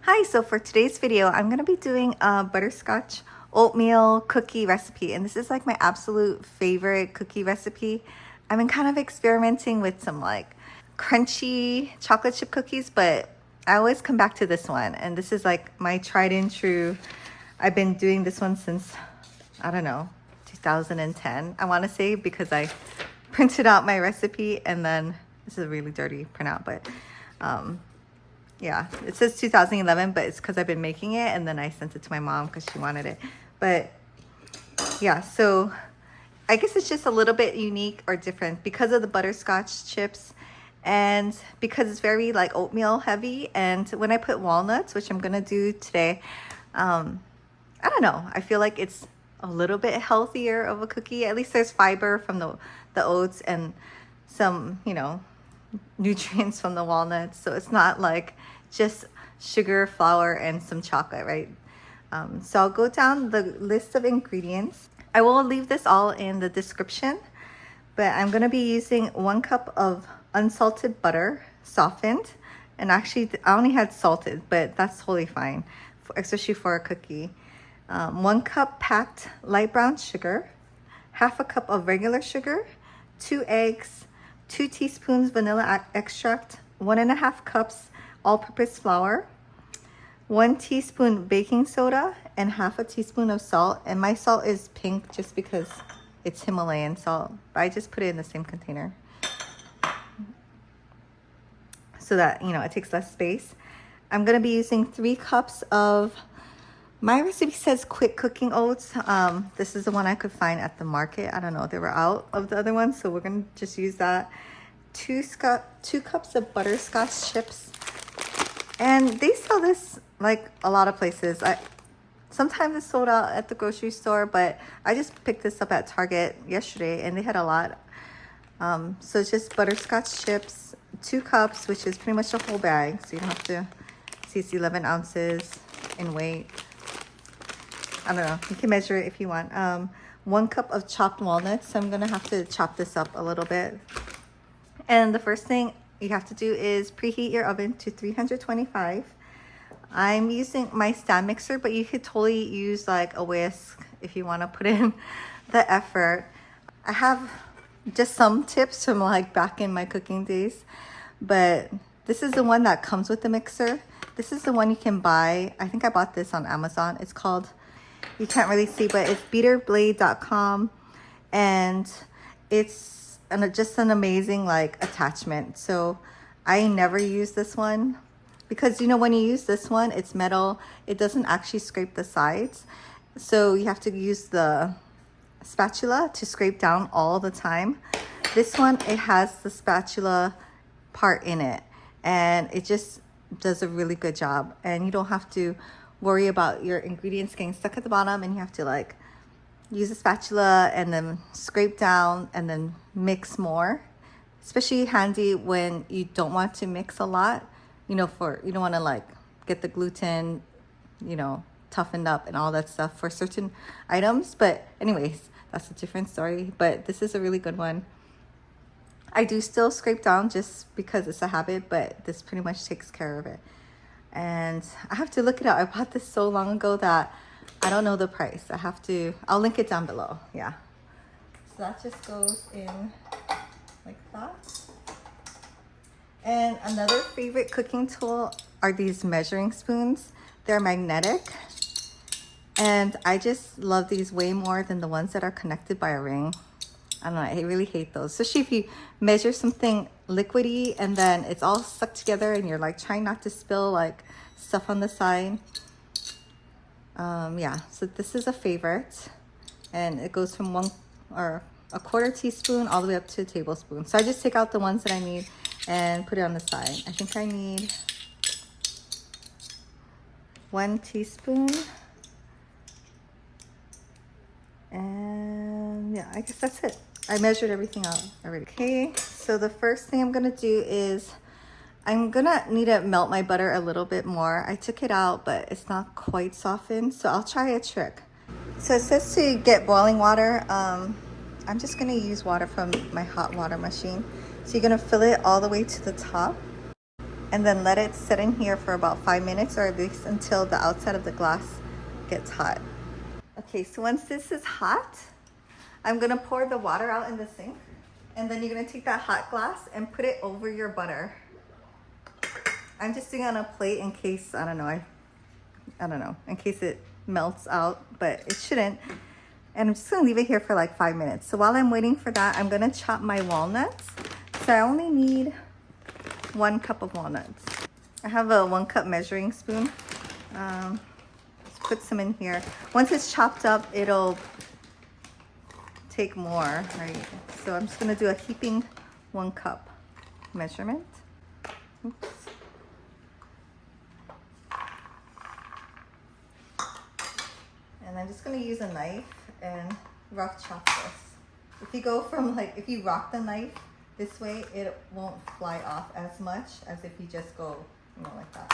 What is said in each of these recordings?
Hi, so for today's video, I'm going to be doing a butterscotch oatmeal cookie recipe. And this is like my absolute favorite cookie recipe. I've been kind of experimenting with some like crunchy chocolate chip cookies, but I always come back to this one. And this is like my tried and true. I've been doing this one since, I don't know, 2010, I want to say, because I printed out my recipe and then, this is a really dirty printout, but yeah, it says 2011, but it's because I've been making it and then I sent it to my mom because she wanted it. But yeah, so I guess it's just a little bit unique or different because of the butterscotch chips and because it's very like oatmeal heavy. And when I put walnuts, which I'm gonna do today, I don't know, I feel like it's a little bit healthier of a cookie. At least there's fiber from the oats and some, you know, nutrients from the walnuts, so it's not like just sugar, flour, and some chocolate, right? So I'll go down the list of ingredients. I will leave this all in the description, but I'm going to be using 1 cup of unsalted butter, softened, and actually I only had salted, but that's totally fine, especially for a cookie. 1 cup packed light brown sugar, 1/2 cup of regular sugar, 2 eggs, 2 teaspoons vanilla extract, 1.5 cups all-purpose flour, 1 teaspoon baking soda, and 1/2 teaspoon of salt. And my salt is pink just because it's Himalayan salt, but I just put it in the same container so that, you know, it takes less space. I'm going to be using 3 cups of, my recipe says quick cooking oats. This is the one I could find at the market. I don't know, they were out of the other ones, so we're gonna just use that. 2 cups of butterscotch chips, and they sell this like a lot of places. Sometimes it's sold out at the grocery store, but I just picked this up at Target yesterday and they had a lot. So it's just butterscotch chips, 2 cups, which is pretty much a whole bag, so you don't have to see, it's 11 ounces in weight. I don't know, you can measure it if you want. 1 cup of chopped walnuts. So I'm gonna have to chop this up a little bit. And the first thing you have to do is preheat your oven to 325. I'm using my stand mixer, but you could totally use like a whisk if you want to put in the effort. I have just some tips from like back in my cooking days, but this is the one that comes with the mixer. This is the one you can buy. I think I bought this on Amazon. It's called, you can't really see, but it's beaterblade.com, and it's just an amazing like attachment. So I never use this one because, you know, when you use this one, it's metal, it doesn't actually scrape the sides, so you have to use the spatula to scrape down all the time. This one, it has the spatula part in it, and it just does a really good job, and you don't have to worry about your ingredients getting stuck at the bottom, and you have to like use a spatula and then scrape down and then mix more. Especially handy when you don't want to mix a lot, you know, you don't want to like get the gluten, you know, toughened up and all that stuff for certain items. But anyways, that's a different story, but this is a really good one. I do still scrape down just because it's a habit, but this pretty much takes care of it. And I have to look it up. I bought this so long ago that I don't know the price. I'll link it down below. Yeah. So that just goes in like that. And another favorite cooking tool are these measuring spoons. They're magnetic. And I just love these way more than the ones that are connected by a ring. I don't know, I really hate those. Especially if you measure something liquidy and then it's all stuck together and you're like trying not to spill like stuff on the side. Yeah, so this is a favorite, and it goes from 1/4 teaspoon all the way up to a tablespoon. So I just take out the ones that I need and put it on the side. I think I need 1 teaspoon. And yeah, I guess that's it. I measured everything out already. Okay, so the first thing I'm gonna do is I'm gonna need to melt my butter a little bit more. I took it out, but it's not quite softened, so I'll try a trick. So it says to get boiling water. I'm just gonna use water from my hot water machine. So you're gonna fill it all the way to the top. and then let it sit in here for about 5 minutes, or at least until the outside of the glass gets hot. Okay, so once this is hot, I'm gonna pour the water out in the sink, and then you're gonna take that hot glass and put it over your butter. I'm just doing it on a plate in case, I don't know, in case it melts out, but it shouldn't. And I'm just gonna leave it here for like 5 minutes. So while I'm waiting for that, I'm gonna chop my walnuts. So I only need 1 cup of walnuts. I have a 1 cup measuring spoon. Let's put some in here. Once it's chopped up, it'll take more, right? So I'm just gonna do a heaping 1 cup measurement. Oops. And I'm just gonna use a knife and rough chop this. If you go from if you rock the knife this way, it won't fly off as much as if you just go, like that.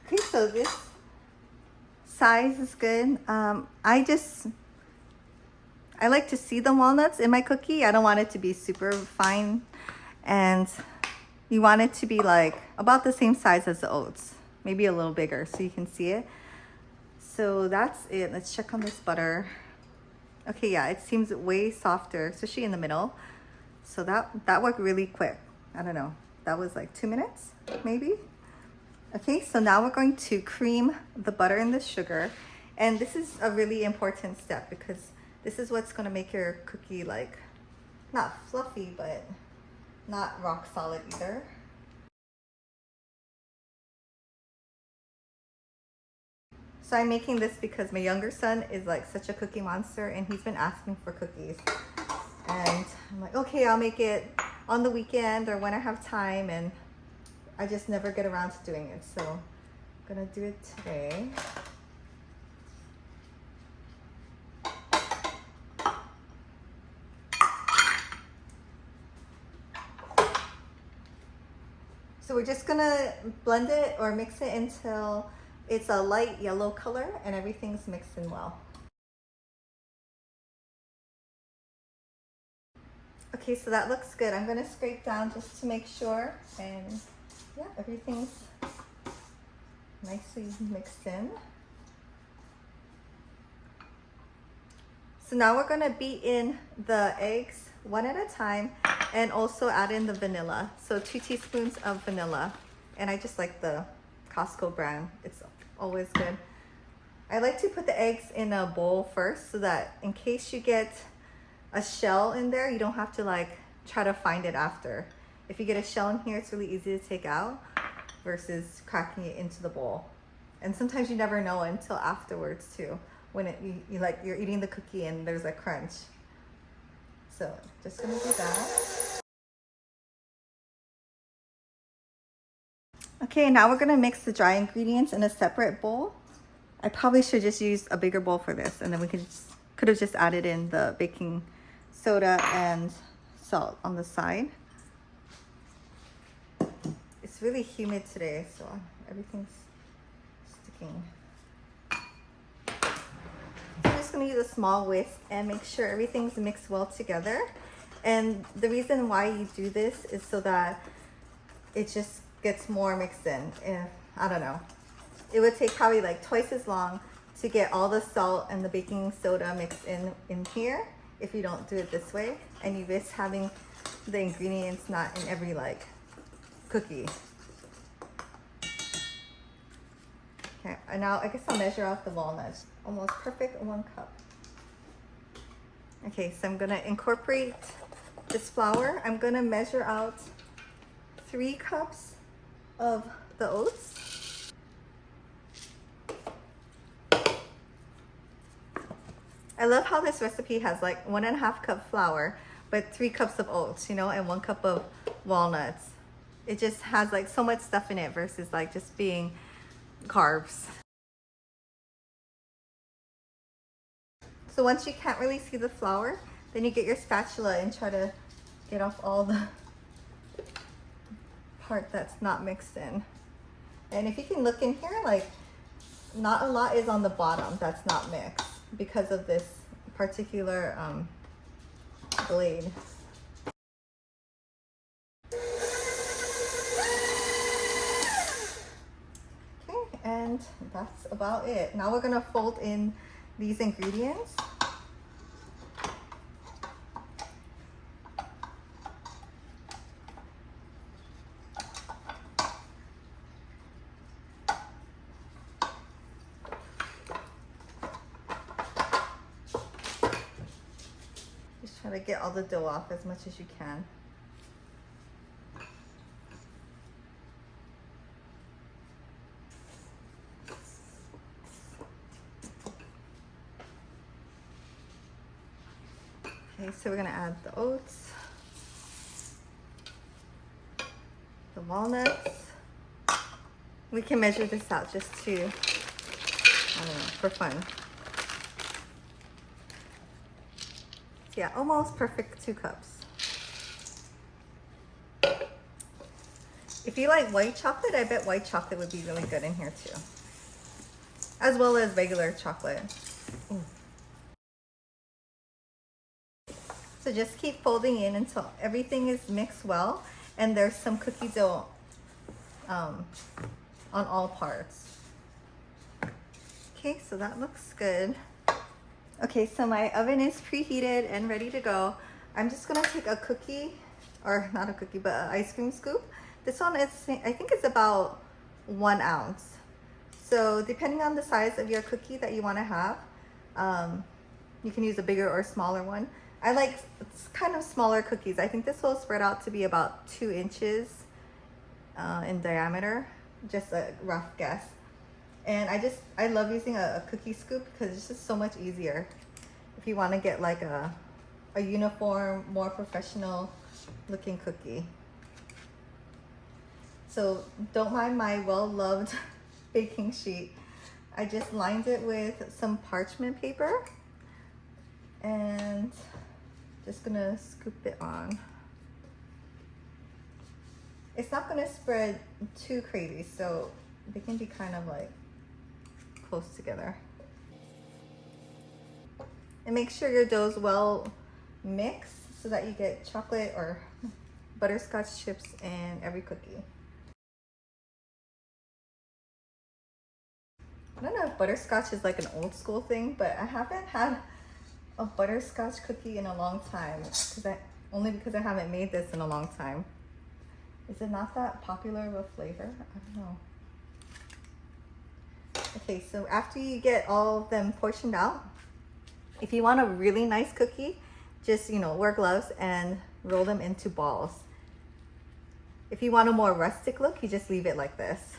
Okay, so this size is good. I like to see the walnuts in my cookie. I don't want it to be super fine, and you want it to be like about the same size as the oats, maybe a little bigger so you can see it. So that's it. Let's check on this butter. Okay, yeah, it seems way softer, especially in the middle. So that worked really quick. I don't know, that was like 2 minutes maybe. Okay, so now we're going to cream the butter and the sugar. And this is a really important step because this is what's gonna make your cookie like, not fluffy, but not rock solid either. So I'm making this because my younger son is like such a cookie monster, and he's been asking for cookies. And I'm like, okay, I'll make it on the weekend or when I have time, and I just never get around to doing it. So I'm gonna do it today. So we're just gonna blend it or mix it until it's a light yellow color and everything's mixed in well. Okay, so that looks good. I'm gonna scrape down just to make sure, and yeah, everything's nicely mixed in. So now we're gonna beat in the eggs 1 at a time and also add in the vanilla. So 2 teaspoons of vanilla. And I just like the Costco brand. It's always good. I like to put the eggs in a bowl first so that in case you get a shell in there, you don't have to like try to find it after. If you get a shell in here, it's really easy to take out versus cracking it into the bowl. And sometimes you never know until afterwards too, when you're eating the cookie and there's a crunch. So just gonna do that. Okay, now we're gonna mix the dry ingredients in a separate bowl. I probably should just use a bigger bowl for this, and then we could have just added in the baking soda and salt on the side. It's really humid today, so everything's sticking. I'm just gonna use a small whisk and make sure everything's mixed well together. And the reason why you do this is so that it just gets more mixed in. I don't know. It would take probably like twice as long to get all the salt and the baking soda mixed in here if you don't do it this way, and you risk having the ingredients not in every like cookie. Okay, and now I guess I'll measure out the walnuts. Almost perfect, 1 cup. Okay, so I'm gonna incorporate this flour. I'm gonna measure out 3 cups of the oats. I love how this recipe has like 1.5 cup flour, but 3 cups of oats, and 1 cup of walnuts. It just has like so much stuff in it versus like just being carbs. So once you can't really see the flour, then you get your spatula and try to get off all the part that's not mixed in. And if you can look in here, like not a lot is on the bottom that's not mixed because of this particular blade. Okay, and that's about it. Now we're gonna fold in these ingredients. Just try to get all the dough off as much as you can. Okay, so we're gonna add the oats, the walnuts. We can measure this out just to, I don't know, for fun. So yeah, almost perfect 2 cups. If you like white chocolate, I bet white chocolate would be really good in here too. As well as regular chocolate. Ooh. So just keep folding in until everything is mixed well and there's some cookie dough on all parts. Okay, so that looks good. Okay, so my oven is preheated and ready to go. I'm just gonna take a cookie, or not a cookie, but an ice cream scoop. This one is, I think it's about 1 ounce. So depending on the size of your cookie that you wanna have, you can use a bigger or smaller one. I like kind of smaller cookies. I think this will spread out to be about 2 inches in diameter, just a rough guess. And I love using a cookie scoop because it's just so much easier if you want to get like a uniform, more professional looking cookie. So don't mind my well-loved baking sheet. I just lined it with some parchment paper and just gonna scoop it on. It's not gonna spread too crazy, so they can be kind of like close together. And make sure your dough is well mixed so that you get chocolate or butterscotch chips in every cookie. I don't know if butterscotch is like an old school thing, but I haven't had a butterscotch cookie in a long time only because I haven't made this in a long time. Is it not that popular of a flavor? I don't know. Okay, so after you get all of them portioned out, if you want a really nice cookie, just, wear gloves and roll them into balls. If you want a more rustic look, you just leave it like this.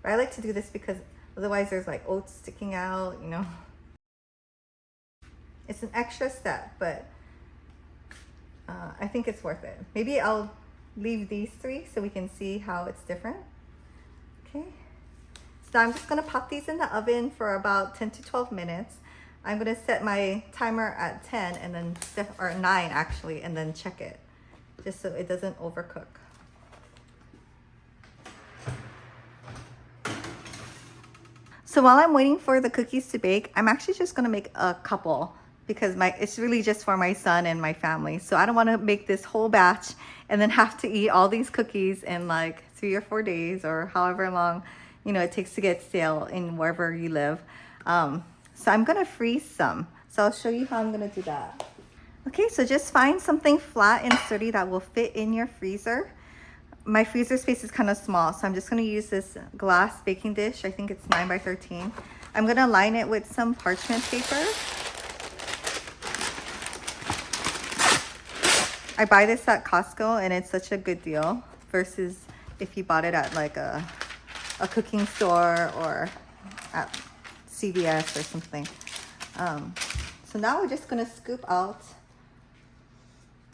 But I like to do this because otherwise there's like oats sticking out, It's an extra step, but I think it's worth it. Maybe I'll leave these 3 so we can see how it's different. Okay, so I'm just gonna pop these in the oven for about 10 to 12 minutes. I'm gonna set my timer at 10 and then, or 9 actually, and then check it, just so it doesn't overcook. So while I'm waiting for the cookies to bake, I'm actually just gonna make a couple because it's really just for my son and my family. So I don't wanna make this whole batch and then have to eat all these cookies in like 3 or 4 days or however long, it takes to get stale in wherever you live. So I'm gonna freeze some. So I'll show you how I'm gonna do that. Okay, so just find something flat and sturdy that will fit in your freezer. My freezer space is kind of small, so I'm just gonna use this glass baking dish. I think it's 9 by 13. I'm gonna line it with some parchment paper. I buy this at Costco and it's such a good deal versus if you bought it at like a cooking store or at CVS or something. So now we're just gonna scoop out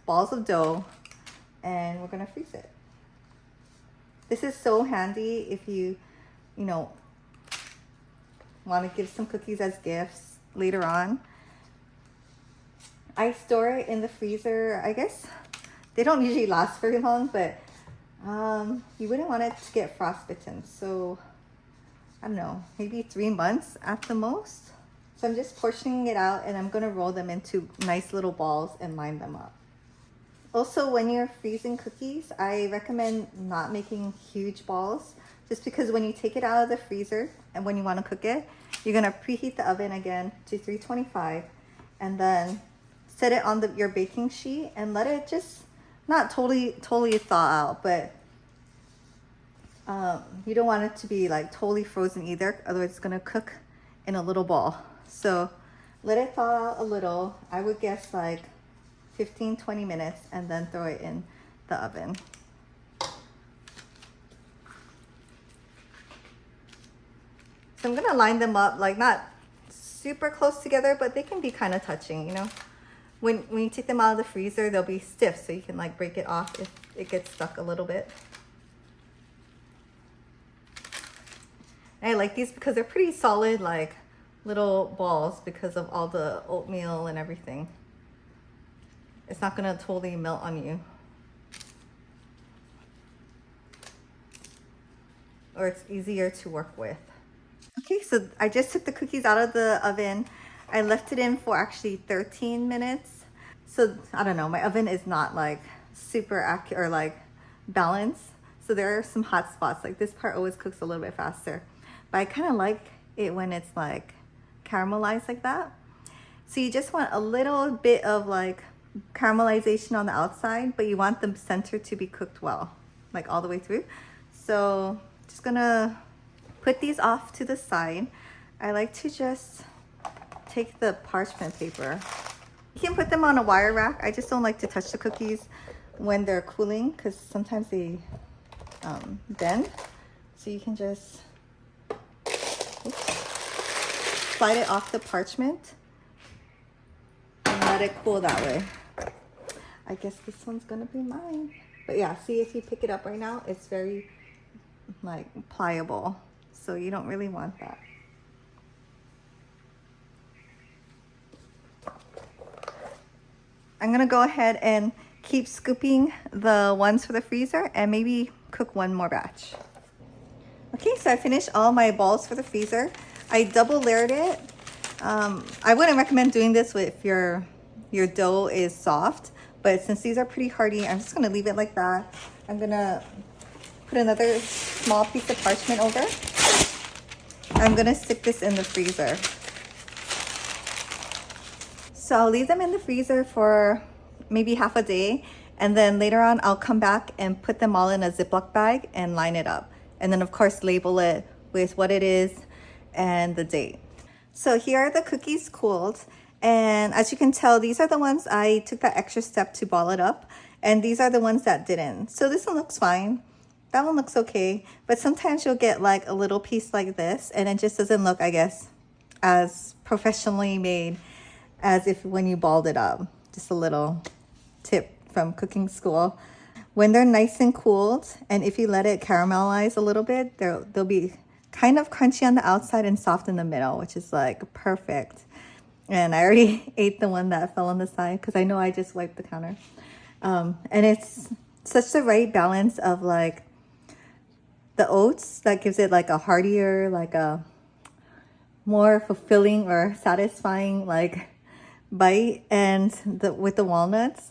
balls of dough and we're gonna freeze it. This is so handy if you want to give some cookies as gifts later on. I store it in the freezer. I guess they don't usually last very long, but you wouldn't want it to get frostbitten. So I don't know, maybe 3 months at the most. So I'm just portioning it out and I'm gonna roll them into nice little balls and line them up. Also, when you're freezing cookies, I recommend not making huge balls, just because when you take it out of the freezer and when you want to cook it, you're gonna preheat the oven again to 325 and then set it on your baking sheet and let it just not totally thaw out, but you don't want it to be like totally frozen either, otherwise it's gonna cook in a little ball. So let it thaw out a little. I would guess like 15-20 minutes and then throw it in the oven. So I'm gonna line them up, like not super close together, but they can be kind of touching, you know. When you take them out of the freezer, they'll be stiff, so you can like break it off if it gets stuck a little bit. And I like these because they're pretty solid, like little balls, because of all the oatmeal and everything. It's not gonna totally melt on you. Or it's easier to work with. Okay, so I just took the cookies out of the oven. I left it in for actually 13 minutes. So I don't know, my oven is not like super accurate or like balanced. So there are some hot spots. Like this part always cooks a little bit faster. But I kind of like it when it's like caramelized like that. So you just want a little bit of like caramelization on the outside, but you want the center to be cooked well, like all the way through. So just gonna put these off to the side. I like to just take the parchment paper. You can put them on a wire rack. I just don't like to touch the cookies when they're cooling because sometimes they bend. So you can just slide it off the parchment and let it cool that way. I guess this one's gonna be mine. But yeah, see, if you pick it up right now, it's very like pliable. So you don't really want that. I'm gonna go ahead and keep scooping the ones for the freezer and maybe cook one more batch. Okay, so I finished all my balls for the freezer. I double layered it. I wouldn't recommend doing this if your dough is soft, but since these are pretty hardy, I'm just gonna leave it like that. I'm gonna put another small piece of parchment over. I'm gonna stick this in the freezer. So I'll leave them in the freezer for maybe half a day, and then later on I'll come back and put them all in a Ziploc bag and line it up. And then of course label it with what it is and the date. So here are the cookies cooled, and as you can tell, these are the ones I took that extra step to ball it up, and these are the ones that didn't. So this one looks fine. That one looks okay, but sometimes you'll get like a little piece like this and it just doesn't look, I guess, as professionally made as if when you balled it up. Just a little tip from cooking school. When they're nice and cooled, and if you let it caramelize a little bit, they'll be kind of crunchy on the outside and soft in the middle, which is like perfect. And I already ate the one that fell on the side because I know I just wiped the counter. And it's such the right balance of like the oats that gives it like a heartier, like a more fulfilling or satisfying like bite, and with the walnuts.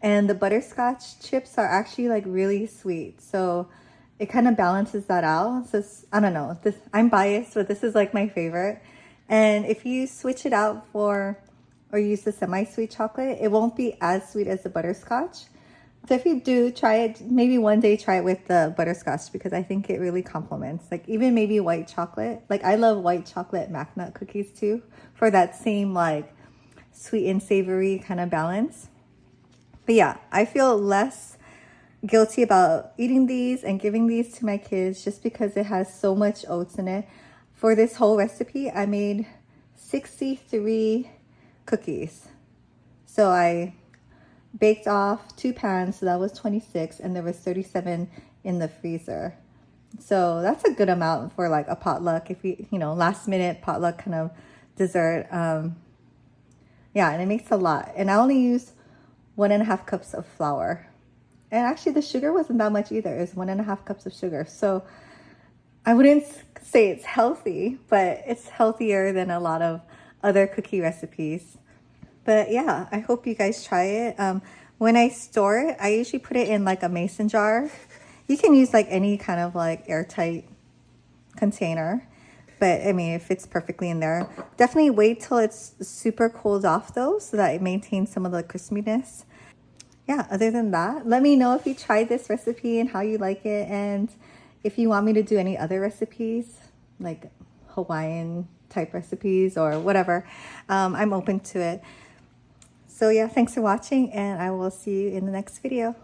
And the butterscotch chips are actually like really sweet, so it kind of balances that out. So I don't know, I'm biased, but this is like my favorite. And if you switch it out or use the semi-sweet chocolate, it won't be as sweet as the butterscotch. So if you do try it, maybe one day try it with the butterscotch, because I think it really complements. Like even maybe white chocolate. Like I love white chocolate mac nut cookies too, for that same like sweet and savory kind of balance. But yeah, I feel less guilty about eating these and giving these to my kids just because it has so much oats in it. For this whole recipe, I made 63 cookies. So I baked off 2 pans, so that was 26, and there was 37 in the freezer. So that's a good amount for like a potluck, if you last minute potluck kind of dessert. Yeah, and it makes a lot. And I only used 1.5 cups of flour. And actually the sugar wasn't that much either. It was 1.5 cups of sugar. So I wouldn't say it's healthy, but it's healthier than a lot of other cookie recipes. But yeah, I hope you guys try it. When I store it, I usually put it in like a mason jar. You can use like any kind of like airtight container. But I mean, it fits perfectly in there. Definitely wait till it's super cooled off though, so that it maintains some of the crispiness. Yeah, other than that, let me know if you tried this recipe and how you like it. And if you want me to do any other recipes, like Hawaiian type recipes or whatever, I'm open to it. So yeah, thanks for watching, and I will see you in the next video.